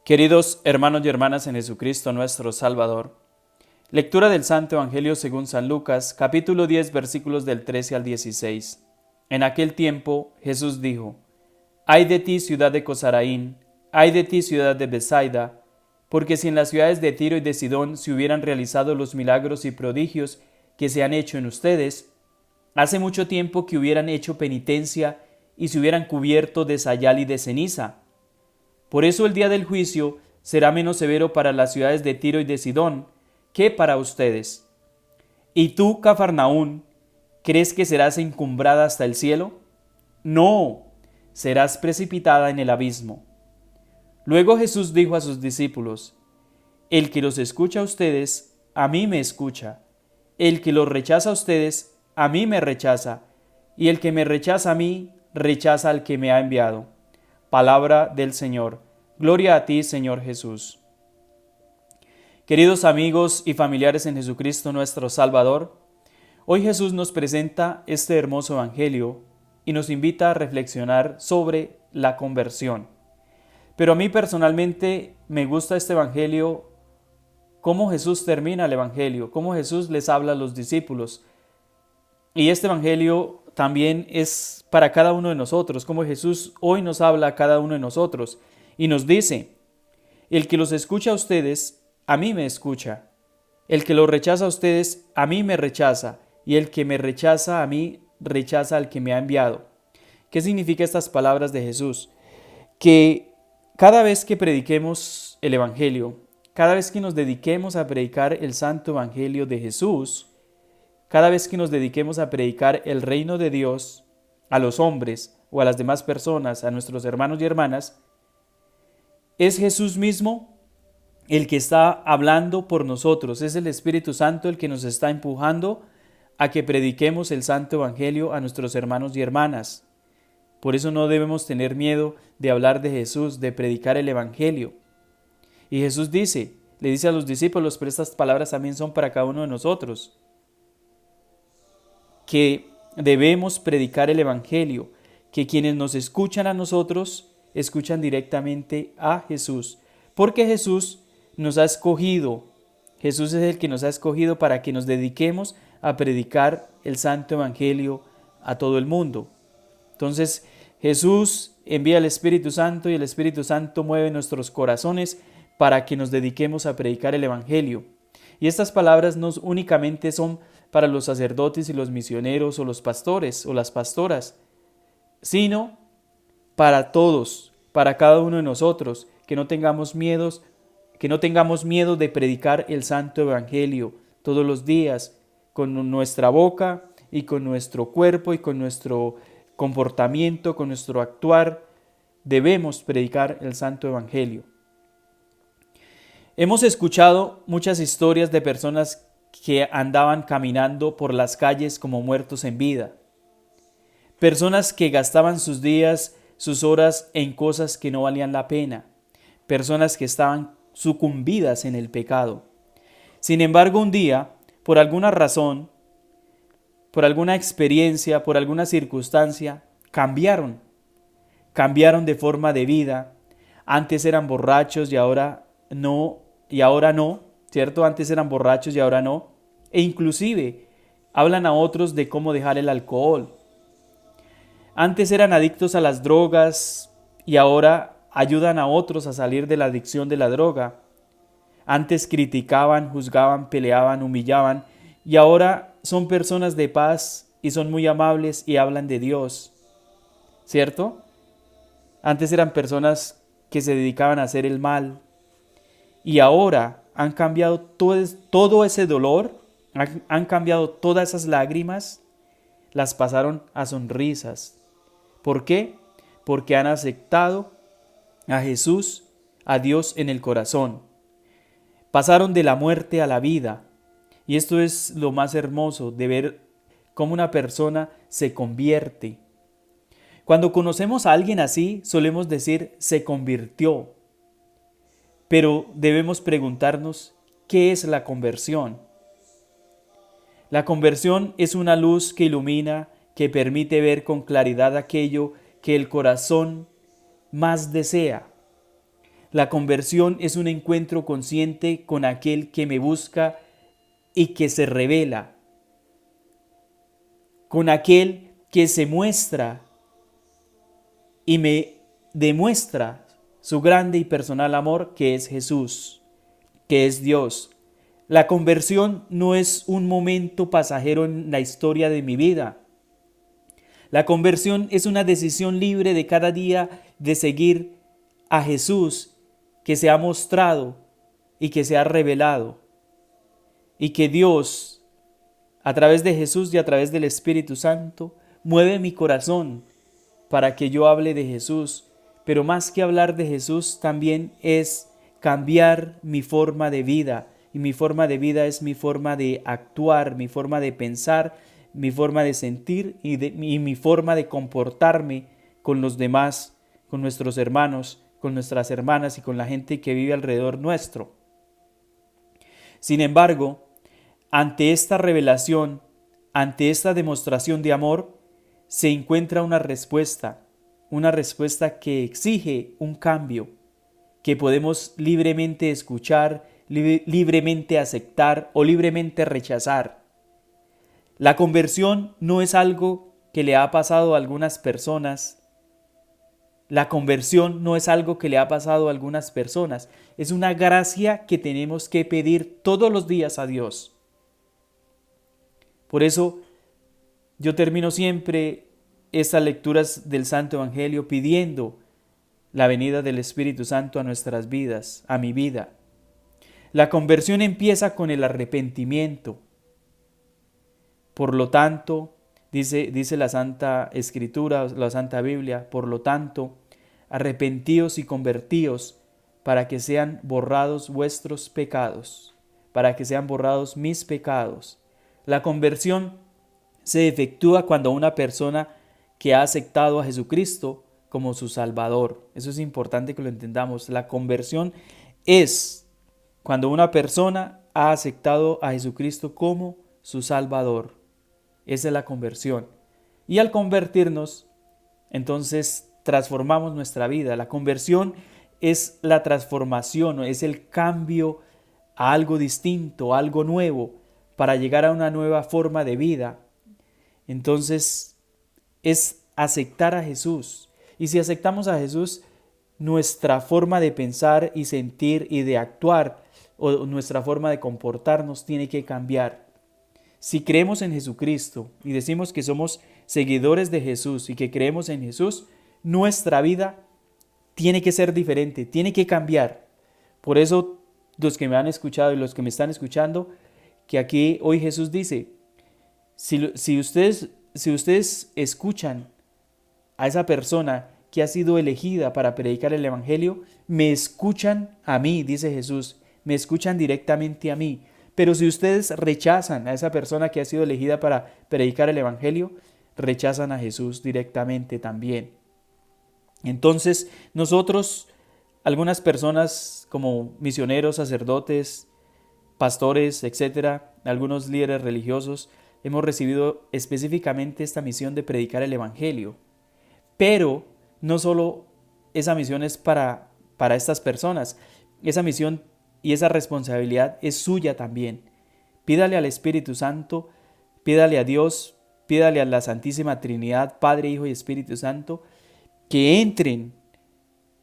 Queridos hermanos y hermanas en Jesucristo nuestro Salvador, lectura del Santo Evangelio según San Lucas, capítulo 10, versículos del 13 al 16. En aquel tiempo Jesús dijo: Ay de ti, ciudad de Cosaraín, ay de ti, ciudad de Besaida, porque si en las ciudades de Tiro y de Sidón se hubieran realizado los milagros y prodigios que se han hecho en ustedes, hace mucho tiempo que hubieran hecho penitencia y se hubieran cubierto de sayal y de ceniza. Por eso el día del juicio será menos severo para las ciudades de Tiro y de Sidón que para ustedes. ¿Y tú, Cafarnaún, crees que serás encumbrada hasta el cielo? No, serás precipitada en el abismo. Luego Jesús dijo a sus discípulos: El que los escucha a ustedes, a mí me escucha. El que los rechaza a ustedes, a mí me rechaza. Y el que me rechaza a mí, rechaza al que me ha enviado. Palabra del Señor. Gloria a ti, Señor Jesús. Queridos amigos y familiares en Jesucristo nuestro Salvador, hoy Jesús nos presenta este hermoso Evangelio y nos invita a reflexionar sobre la conversión. Pero a mí personalmente me gusta este Evangelio, cómo Jesús termina el Evangelio, cómo Jesús les habla a los discípulos. Y este Evangelio también es para cada uno de nosotros, como Jesús hoy nos habla a cada uno de nosotros y nos dice: el que los escucha a ustedes, a mí me escucha. El que los rechaza a ustedes, a mí me rechaza. Y el que me rechaza a mí, rechaza al que me ha enviado. ¿Qué significa estas palabras de Jesús? Que cada vez que prediquemos el Evangelio, cada vez que nos dediquemos a predicar el Santo Evangelio de Jesús, cada vez que nos dediquemos a predicar el reino de Dios a los hombres o a las demás personas, a nuestros hermanos y hermanas, es Jesús mismo el que está hablando por nosotros. Es el Espíritu Santo el que nos está empujando a que prediquemos el Santo Evangelio a nuestros hermanos y hermanas. Por eso no debemos tener miedo de hablar de Jesús, de predicar el Evangelio. Y Jesús le dice a los discípulos, pero estas palabras también son para cada uno de nosotros, que debemos predicar el Evangelio, que quienes nos escuchan a nosotros, escuchan directamente a Jesús, porque Jesús nos ha escogido. Jesús es el que nos ha escogido para que nos dediquemos a predicar el Santo Evangelio a todo el mundo. Entonces, Jesús envía el Espíritu Santo y el Espíritu Santo mueve nuestros corazones para que nos dediquemos a predicar el Evangelio. Y estas palabras no únicamente son para los sacerdotes y los misioneros o los pastores o las pastoras, sino para todos, para cada uno de nosotros, que no tengamos miedo de predicar el Santo Evangelio todos los días, con nuestra boca y con nuestro cuerpo y con nuestro comportamiento, con nuestro actuar. Debemos predicar el Santo Evangelio. Hemos escuchado muchas historias de personas que andaban caminando por las calles como muertos en vida. Personas que gastaban sus días, sus horas en cosas que no valían la pena. Personas que estaban sucumbidas en el pecado. Sin embargo, un día, por alguna razón, por alguna experiencia, por alguna circunstancia, cambiaron de forma de vida. Antes eran borrachos y ahora no, ¿cierto? Antes eran borrachos y ahora no. E inclusive hablan a otros de cómo dejar el alcohol. Antes eran adictos a las drogas y ahora ayudan a otros a salir de la adicción de la droga. Antes criticaban, juzgaban, peleaban, humillaban y ahora son personas de paz y son muy amables y hablan de Dios, ¿cierto? Antes eran personas que se dedicaban a hacer el mal y ahora han cambiado todo ese dolor, han cambiado todas esas lágrimas, las pasaron a sonrisas. ¿Por qué? Porque han aceptado a Jesús, a Dios en el corazón. Pasaron de la muerte a la vida. Y esto es lo más hermoso de ver cómo una persona se convierte. Cuando conocemos a alguien así, solemos decir se convirtió. Pero debemos preguntarnos, ¿qué es la conversión? La conversión es una luz que ilumina, que permite ver con claridad aquello que el corazón más desea. La conversión es un encuentro consciente con aquel que me busca y que se revela, con aquel que se muestra y me demuestra su grande y personal amor, que es Jesús, que es Dios. La conversión no es un momento pasajero en la historia de mi vida. La conversión es una decisión libre de cada día de seguir a Jesús, que se ha mostrado y que se ha revelado, y que Dios, a través de Jesús y a través del Espíritu Santo, mueve mi corazón para que yo hable de Jesús. Pero más que hablar de Jesús, también es cambiar mi forma de vida. Y mi forma de vida es mi forma de actuar, mi forma de pensar, mi forma de sentir y mi forma de comportarme con los demás, con nuestros hermanos, con nuestras hermanas y con la gente que vive alrededor nuestro. Sin embargo, ante esta revelación, ante esta demostración de amor, se encuentra una respuesta que exige un cambio, que podemos libremente escuchar, libremente aceptar o libremente rechazar. La conversión no es algo que le ha pasado a algunas personas. La conversión no es algo que le ha pasado a algunas personas. Es una gracia que tenemos que pedir todos los días a Dios. Por eso yo termino siempre estas lecturas del Santo Evangelio pidiendo la venida del Espíritu Santo a nuestras vidas, a mi vida. La conversión empieza con el arrepentimiento. Por lo tanto, dice la Santa Escritura, la Santa Biblia, por lo tanto, arrepentíos y convertíos para que sean borrados vuestros pecados, para que sean borrados mis pecados. La conversión se efectúa cuando una persona que ha aceptado a Jesucristo como su Salvador. Eso es importante que lo entendamos. La conversión es cuando una persona ha aceptado a Jesucristo como su Salvador. Esa es la conversión. Y al convertirnos, entonces transformamos nuestra vida. La conversión es la transformación, es el cambio a algo distinto, a algo nuevo, para llegar a una nueva forma de vida. Entonces es aceptar a Jesús. Y si aceptamos a Jesús, nuestra forma de pensar y sentir y de actuar, o nuestra forma de comportarnos, tiene que cambiar. Si creemos en Jesucristo y decimos que somos seguidores de Jesús y que creemos en Jesús, nuestra vida tiene que ser diferente, tiene que cambiar. Por eso los que me han escuchado y los que me están escuchando, que aquí hoy Jesús dice, si ustedes escuchan a esa persona que ha sido elegida para predicar el Evangelio, me escuchan a mí, dice Jesús, me escuchan directamente a mí. Pero si ustedes rechazan a esa persona que ha sido elegida para predicar el Evangelio, rechazan a Jesús directamente también. Entonces, nosotros, algunas personas como misioneros, sacerdotes, pastores, etcétera, algunos líderes religiosos, hemos recibido específicamente esta misión de predicar el Evangelio. Pero no solo esa misión es para estas personas, esa misión y esa responsabilidad es suya también. Pídale al Espíritu Santo, pídale a Dios, pídale a la Santísima Trinidad, Padre, Hijo y Espíritu Santo, que entren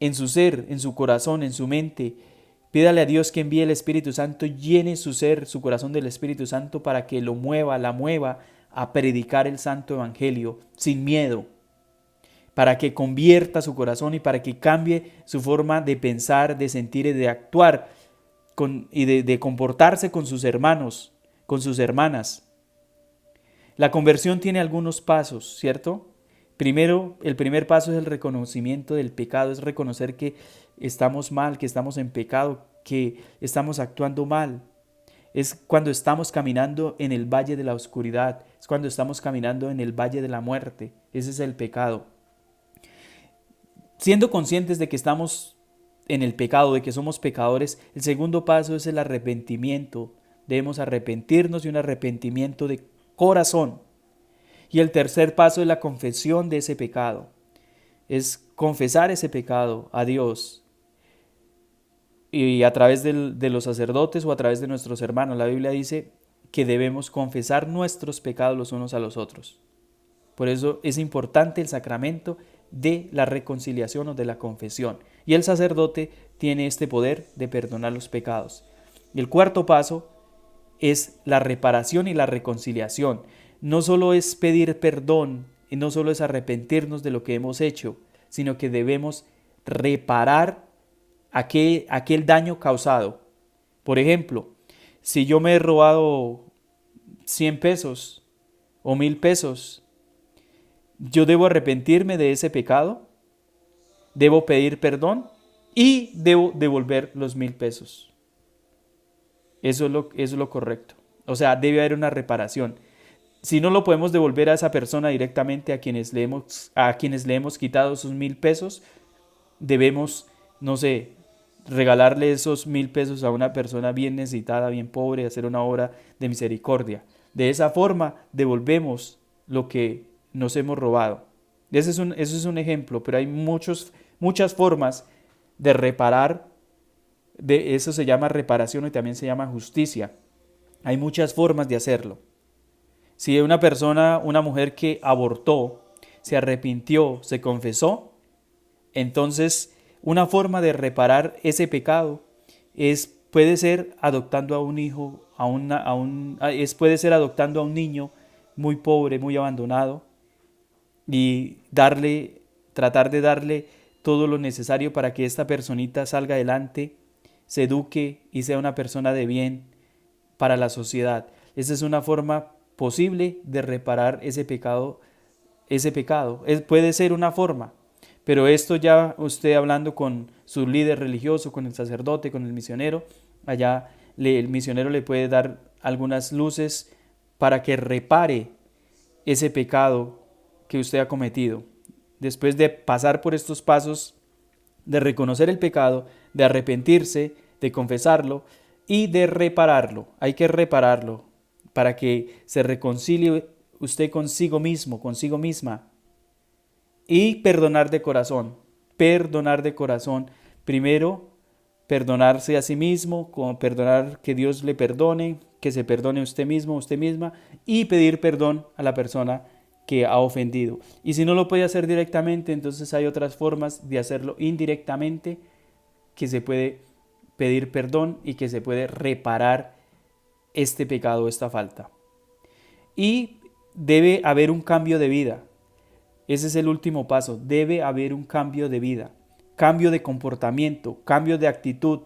en su ser, en su corazón, en su mente. Pídale a Dios que envíe el Espíritu Santo, llene su ser, su corazón del Espíritu Santo para que lo mueva, la mueva a predicar el Santo Evangelio sin miedo, para que convierta su corazón y para que cambie su forma de pensar, de sentir y de actuar y de comportarse con sus hermanos, con sus hermanas. La conversión tiene algunos pasos, ¿cierto? Primero, el primer paso es el reconocimiento del pecado, es reconocer que estamos mal, que estamos en pecado, que estamos actuando mal. Es cuando estamos caminando en el valle de la oscuridad, es cuando estamos caminando en el valle de la muerte. Ese es el pecado. Siendo conscientes de que estamos en el pecado, de que somos pecadores, el segundo paso es el arrepentimiento. Debemos arrepentirnos, y un arrepentimiento de corazón. Y el tercer paso es la confesión de ese pecado. Es confesar ese pecado a Dios. y a través de los sacerdotes o a través de nuestros hermanos. La Biblia dice que debemos confesar nuestros pecados los unos a los otros. Por eso es importante el sacramento de la reconciliación o de la confesión. Y el sacerdote tiene este poder de perdonar los pecados. Y el cuarto paso es la reparación y la reconciliación. No solo es pedir perdón y no solo es arrepentirnos de lo que hemos hecho, sino que debemos reparar aquel daño causado. Por ejemplo, si yo me he robado 100 pesos o 1000 pesos, yo debo arrepentirme de ese pecado, debo pedir perdón y debo devolver los 1000 pesos. Eso es lo correcto. O sea, debe haber una reparación. Si no lo podemos devolver a esa persona directamente a quienes le hemos quitado sus 1000 pesos, debemos, no sé, regalarle esos 1000 pesos a una persona bien necesitada, bien pobre, hacer una obra de misericordia. De esa forma devolvemos lo que nos hemos robado. Ese es un ejemplo, pero hay muchas formas de reparar. De eso se llama reparación y también se llama justicia. Hay muchas formas de hacerlo. Si una persona, una mujer que abortó, se arrepintió, se confesó, entonces una forma de reparar ese pecado puede ser adoptando a un hijo, puede ser adoptando a un niño muy pobre, muy abandonado, y tratar de darle todo lo necesario para que esta personita salga adelante, se eduque y sea una persona de bien para la sociedad. Esa es una forma posible de reparar ese pecado. Puede ser una forma, pero esto ya usted hablando con su líder religioso, con el sacerdote, con el misionero, el misionero le puede dar algunas luces para que repare ese pecado que usted ha cometido. Después de pasar por estos pasos de reconocer el pecado, de arrepentirse, de confesarlo y de repararlo. Hay que repararlo para que se reconcilie usted consigo mismo, consigo misma. Y perdonar de corazón. Perdonar de corazón. Primero, perdonarse a sí mismo, perdonar que Dios le perdone, que se perdone usted mismo, usted misma, y pedir perdón a la persona que ha ofendido. Y si no lo puede hacer directamente, entonces hay otras formas de hacerlo indirectamente, que se puede pedir perdón y que se puede reparar este pecado, esta falta. Y debe haber un cambio de vida. Ese es el último paso. Debe haber un cambio de vida, cambio de comportamiento, cambio de actitud.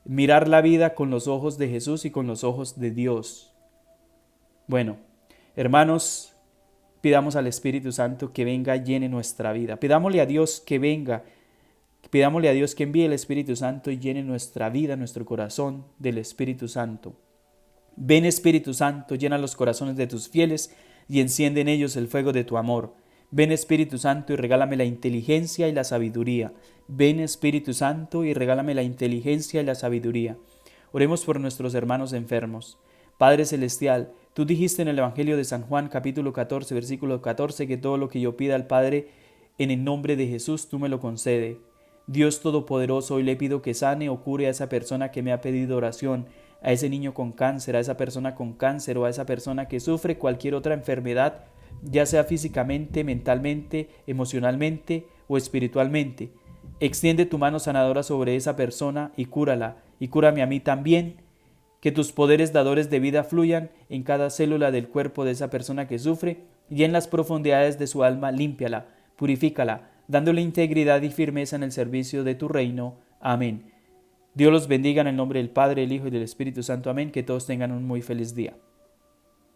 Mirar la vida con los ojos de Jesús y con los ojos de Dios. Bueno, hermanos, pidamos al Espíritu Santo que venga, llene nuestra vida. Pidámosle a Dios que venga. Pidámosle a Dios que envíe el Espíritu Santo y llene nuestra vida, nuestro corazón del Espíritu Santo. Ven, Espíritu Santo, llena los corazones de tus fieles y enciende en ellos el fuego de tu amor. Ven, Espíritu Santo, y regálame la inteligencia y la sabiduría. Ven, Espíritu Santo, y regálame la inteligencia y la sabiduría. Oremos por nuestros hermanos enfermos. Padre Celestial, tú dijiste en el Evangelio de San Juan, capítulo 14, versículo 14, que todo lo que yo pida al Padre en el nombre de Jesús, tú me lo concedes. Dios Todopoderoso, hoy le pido que sane o cure a esa persona que me ha pedido oración, a ese niño con cáncer, a esa persona con cáncer o a esa persona que sufre cualquier otra enfermedad, ya sea físicamente, mentalmente, emocionalmente o espiritualmente. Extiende tu mano sanadora sobre esa persona y cúrala, y cúrame a mí también. Que tus poderes dadores de vida fluyan en cada célula del cuerpo de esa persona que sufre y en las profundidades de su alma límpiala, purifícala, dándole integridad y firmeza en el servicio de tu reino. Amén. Dios los bendiga en el nombre del Padre, el Hijo y del Espíritu Santo. Amén. Que todos tengan un muy feliz día.